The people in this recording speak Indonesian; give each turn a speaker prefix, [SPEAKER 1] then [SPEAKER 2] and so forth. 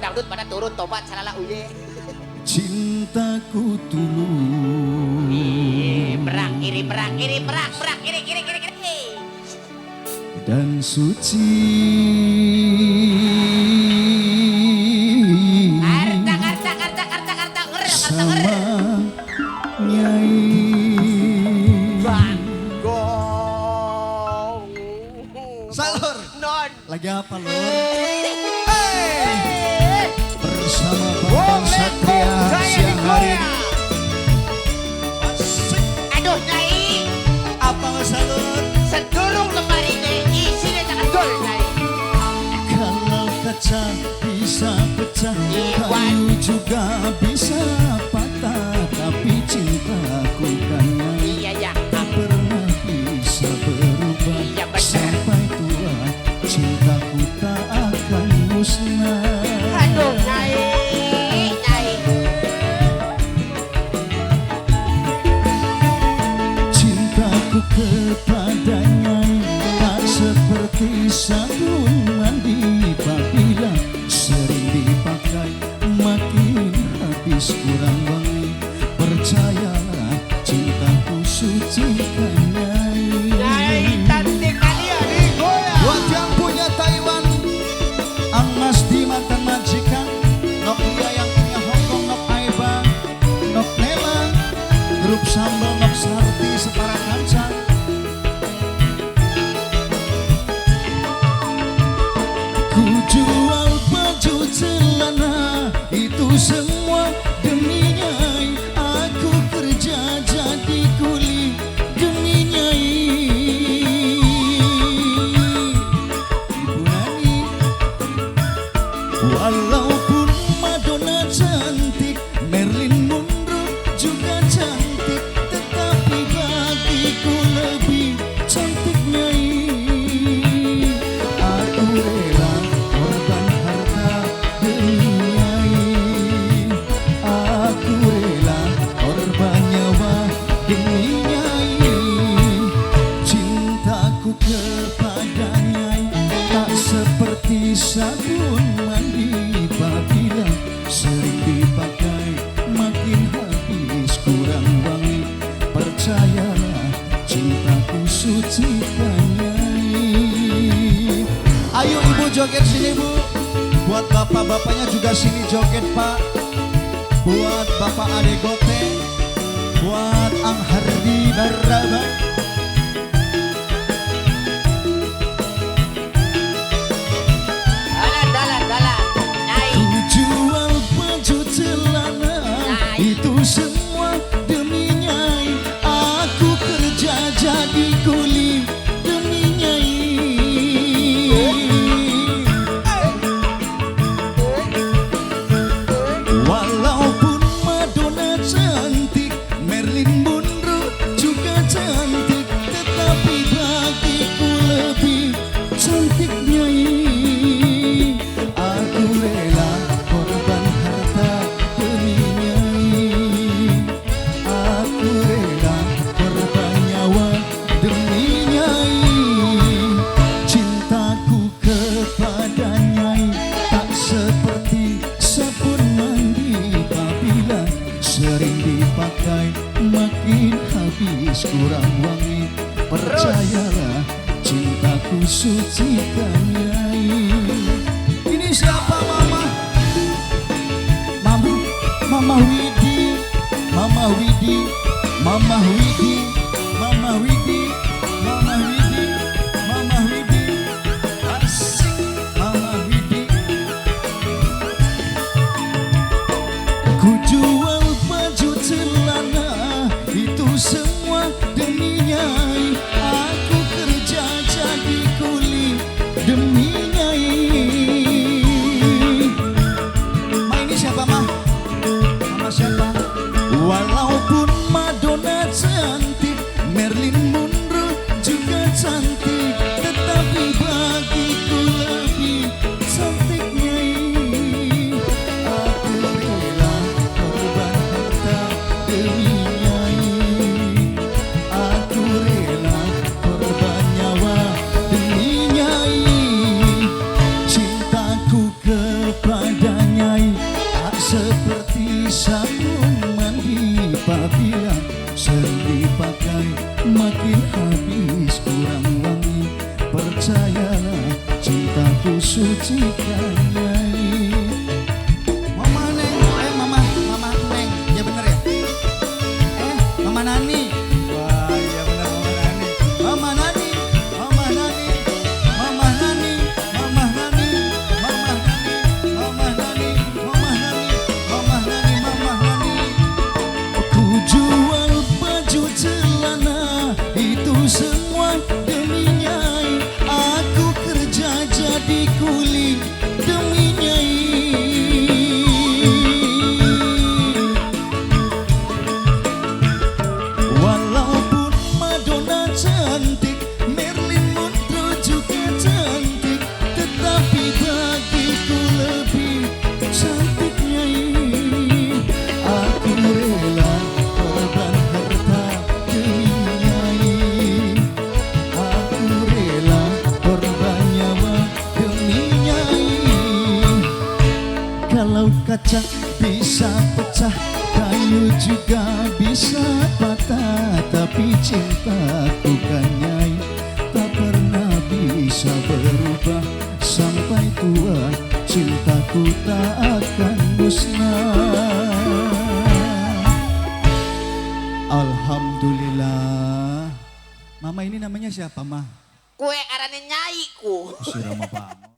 [SPEAKER 1] dangdut pada turun tobat salala uye.
[SPEAKER 2] Cintaku tulus.
[SPEAKER 1] Berak kiri berak kiri kiri.
[SPEAKER 2] Dan suci.
[SPEAKER 1] Karta
[SPEAKER 2] sama Nyai
[SPEAKER 1] Banggong.
[SPEAKER 2] Salur.
[SPEAKER 1] Non.
[SPEAKER 2] Lagi apa Lur? Hey! Bersama Bambang Satria siang hari ini.
[SPEAKER 1] Aduh Nyai.
[SPEAKER 2] Apa Salur?
[SPEAKER 1] Sedulung lemari teh isinya jangan gol Nyai.
[SPEAKER 2] Kalau kaca bisa pecah, kayu juga bisa patah, tapi cintaku kan
[SPEAKER 1] Iya ya.
[SPEAKER 2] tak pernah bisa berubah.
[SPEAKER 1] Iya, benar.
[SPEAKER 2] Sampai tua cintaku tak akan musnah.
[SPEAKER 1] Aduh Nyai.
[SPEAKER 2] Cintaku kepadanya tak seperti sabun mandi, apabila sering dipakai makin habis kurang wangi. Percayalah cintaku suci kan Nyai.
[SPEAKER 1] Cantik kali ya digoyang.
[SPEAKER 2] Buat yang punya Taiwan, Ang Mas di mantan majikan, Nok Lia yang punya Hongkong, Nok Aiba, Nok Nela, grup sambal Nok Sarti separa kancang. Ku jual baju celana itu semua demi Nyai. Aku kerja jadi kuli demi Nyai. Ibu Nani, walaupun Madonna cantik, Marilyn Monroe juga cantik, tetapi bagiku lebih cantik Nyai. Aku rela korban harta demi Nyai. Aku rela korban nyawa demi Nyai. Cintaku kepada Nyai tak seperti sabun mandi, apabila sering dipakai makin habis kurang wangi. Percayalah cintaku suci kan Nyai. Ayo ibu joget sini bu. Buat bapak-bapaknya juga sini joget pak. Buat bapak Adegote, buat Ang Hardi Baraba.
[SPEAKER 1] Dalan. Nyai.
[SPEAKER 2] Ku jual baju celana itu semua demi Nyai. Aku kerja jadi kuli demi Nyai. Walaupun Madonna cantik, Marilyn Monroe juga cantik, tetapi bagiku lebih cantik Nyai. Aku rela korban harta demi Nyai. Aku rela korban nyawa demi Nyai. Cintaku kepada Nyai tak seperti sabun mandi, apabila sering dipakai makin habis kurang wangi. Percayalah cintaku suci kan Nyai. Ini siapa mama? Mama Widi, Mama Widi, Mama Widi, Mama Widi, Mama Widi, Mama Widi, asik Mama Widi. Ku jual baju celana itu semua demi Nyai. Aku kerja jadi kuli demi Nyai. Ma ini siapa mah? Mama siapa? Walaupun Madonna cantik, Marilyn Monroe juga cantik, tetapi bagiku lebih cantik Nyai. Aku rela korban harta demi Nyai. Aku rela korban nyawa demi Nyai. Cintaku kepadanya seperti sabun mandi apabila sering dipakai makin habis kurang wangi. Percayalah cintaku suci kanyai. Mama Neng, mama Neng, ya bener ya? Mama Nani. Wah iya bener Mama Nani. Mama Nani, Mama Nani, Mama Nani, Mama Nani, Mama Nani, Mama Nani, Mama Nani, Mama Nani. Ku jual baju celana itu semua demi Nyai. Aku kerja jadi kuli demi Nyai. Walaupun Madonna cantik, Marilyn Monroe juga cantik, tetapi bagiku lebih cantik Nyai. Aku rela korban harta demi Nyai. Aku rela korban nyawa demi Nyai. Kalau kaca bisa pecah, kayu juga bisa patah, tapi cintaku kan Nyai tak pernah bisa berubah. Sampai tua cintaku tak akan musnah. Alhamdulillah. Mama ini namanya siapa, Mah?
[SPEAKER 1] Kue arane nyai ku.
[SPEAKER 2] Si Rama Pamo.